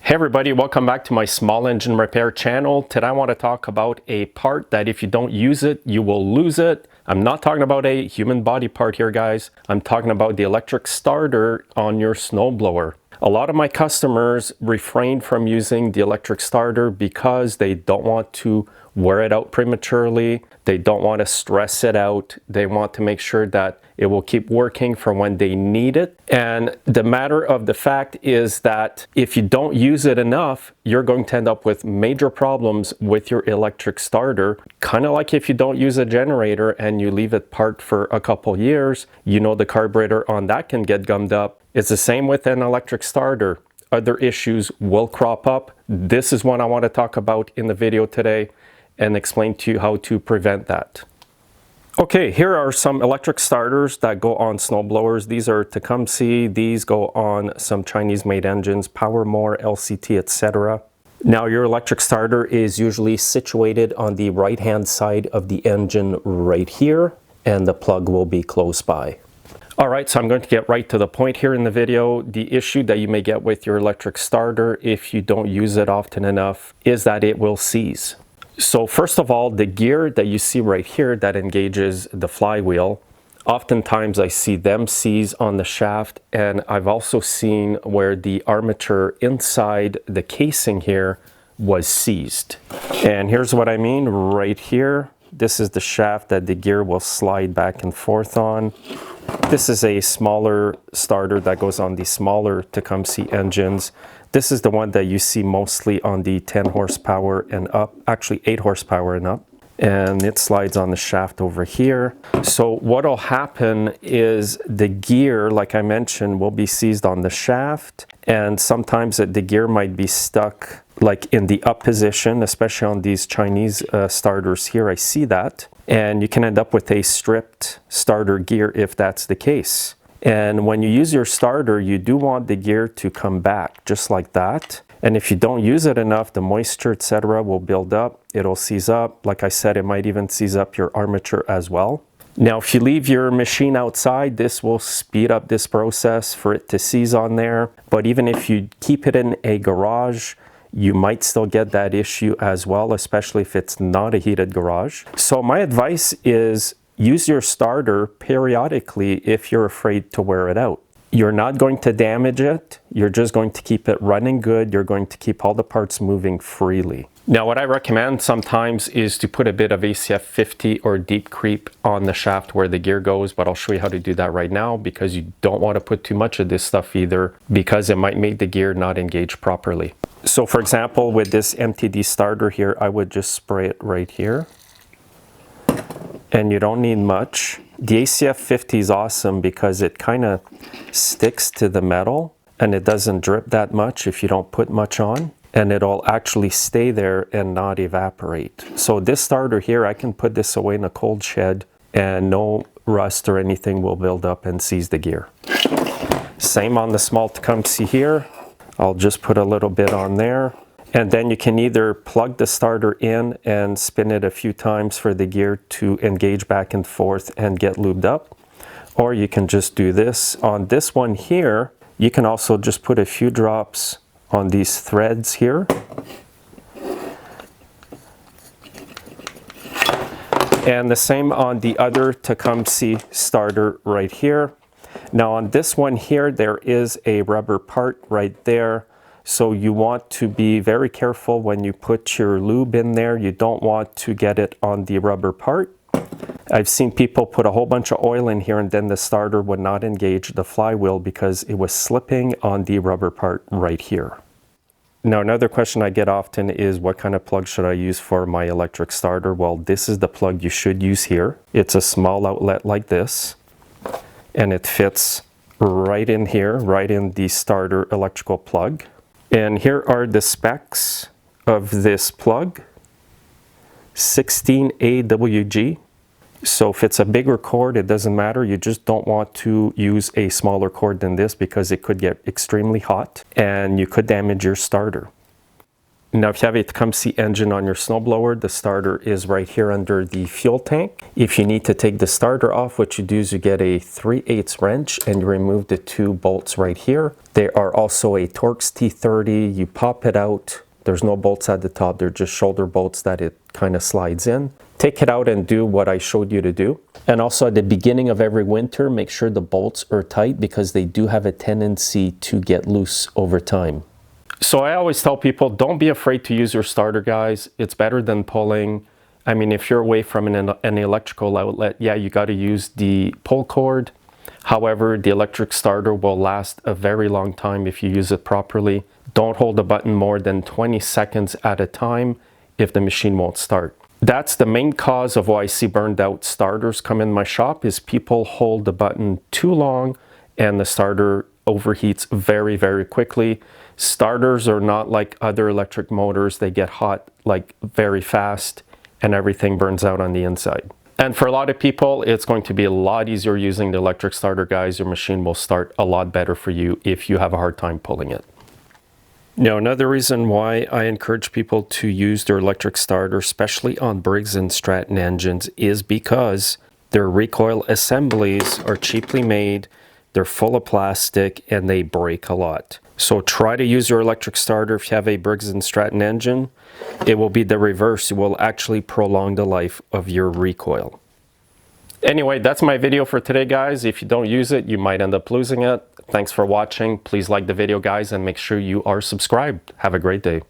Hey everybody, welcome back to my small engine repair channel. Today I want to talk about a part that if you don't use it, you will lose it. I'm not talking about a human body part here, guys. I'm talking about the electric starter on your snowblower. A lot of my customers refrain from using the electric starter because they don't want to wear it out prematurely. They don't want to stress it out. They want to make sure that it will keep working for when they need it. And the matter of the fact is that if you don't use it enough, you're going to end up with major problems with your electric starter. Kind of like if you don't use a generator and you leave it parked for a couple years, you know the carburetor on that can get gummed up. It's the same with an electric starter. Other issues will crop up. This is one I want to talk about in the video today and explain to you how to prevent that. Okay, here are some electric starters that go on snowblowers. These are Tecumseh. These go on some Chinese-made engines, Power Mower, LCT, etc. Now, your electric starter is usually situated on the right-hand side of the engine right here, and the plug will be close by. All right, so I'm going to get right to the point here in the video. The issue that you may get with your electric starter if you don't use it often enough is that it will seize. So first of all, the gear that you see right here that engages the flywheel, oftentimes I see them seize on the shaft, and I've also seen where the armature inside the casing here was seized. And here's what I mean right here. This is the shaft that the gear will slide back and forth on. This is a smaller starter that goes on the smaller Tecumseh engines. This is the one that you see mostly on the 10 horsepower and up, actually 8 horsepower and up. And it slides on the shaft over here. So what'll happen is the gear, like I mentioned, will be seized on the shaft. And sometimes the gear might be stuck like in the up position, especially on these Chinese starters here. I see that. And you can end up with a stripped starter gear if that's the case. And when you use your starter, you do want the gear to come back just like that. And if you don't use it enough, the moisture, etc., will build up. It'll seize up. Like I said, it might even seize up your armature as well. Now, if you leave your machine outside, this will speed up this process for it to seize on there. But even if you keep it in a garage, you might still get that issue as well, especially if it's not a heated garage. So my advice is use your starter periodically if you're afraid to wear it out. You're not going to damage it. You're just going to keep it running good. You're going to keep all the parts moving freely. Now, what I recommend sometimes is to put a bit of ACF 50 or deep creep on the shaft where the gear goes, but I'll show you how to do that right now because you don't want to put too much of this stuff either because it might make the gear not engage properly. So for example, with this MTD starter here, I would just spray it right here. And you don't need much. The ACF 50 is awesome because it kind of sticks to the metal and it doesn't drip that much if you don't put much on, and it'll actually stay there and not evaporate. So this starter here, I can put this away in a cold shed and no rust or anything will build up and seize the gear. Same on the small Tecumseh here. I'll just put a little bit on there. And then you can either plug the starter in and spin it a few times for the gear to engage back and forth and get lubed up. Or you can just do this. On this one here, you can also just put a few drops on these threads here. And the same on the other Tecumseh starter right here. Now on this one here, there is a rubber part right there. So you want to be very careful when you put your lube in there. You don't want to get it on the rubber part. I've seen people put a whole bunch of oil in here and then the starter would not engage the flywheel because it was slipping on the rubber part right here. Now, another question I get often is what kind of plug should I use for my electric starter? Well, this is the plug you should use here. It's a small outlet like this, and it fits right in here, right in the starter electrical plug. And here are the specs of this plug, 16 AWG. So if it's a bigger cord, it doesn't matter. You just don't want to use a smaller cord than this because it could get extremely hot and you could damage your starter. Now, if you have a Tecumseh engine on your snowblower, the starter is right here under the fuel tank. If you need to take the starter off, what you do is you get a 3/8 wrench and you remove the 2 bolts right here. There are also a Torx T30. You pop it out. There's no bolts at the top. They're just shoulder bolts that it kind of slides in. Take it out and do what I showed you to do. And also at the beginning of every winter, make sure the bolts are tight because they do have a tendency to get loose over time. So I always tell people, don't be afraid to use your starter, guys. It's better than pulling. I mean, if you're away from an electrical outlet, yeah, you got to use the pull cord. However, the electric starter will last a very long time if you use it properly. Don't hold the button more than 20 seconds at a time if the machine won't start. That's the main cause of why I see burned out starters come in my shop, is people hold the button too long and the starter overheats very, very quickly. Starters are not like other electric motors. They get hot like very fast and everything burns out on the inside. And for a lot of people, it's going to be a lot easier using the electric starter, guys. Your machine will start a lot better for you if you have a hard time pulling it. Now, another reason why I encourage people to use their electric starter, especially on Briggs & Stratton engines, is because their recoil assemblies are cheaply made, they're full of plastic, and they break a lot. So try to use your electric starter if you have a Briggs & Stratton engine. It will be the reverse. It will actually prolong the life of your recoil. Anyway, that's my video for today, guys. If you don't use it, you might end up losing it. Thanks for watching. Please like the video, guys, and make sure you are subscribed. Have a great day.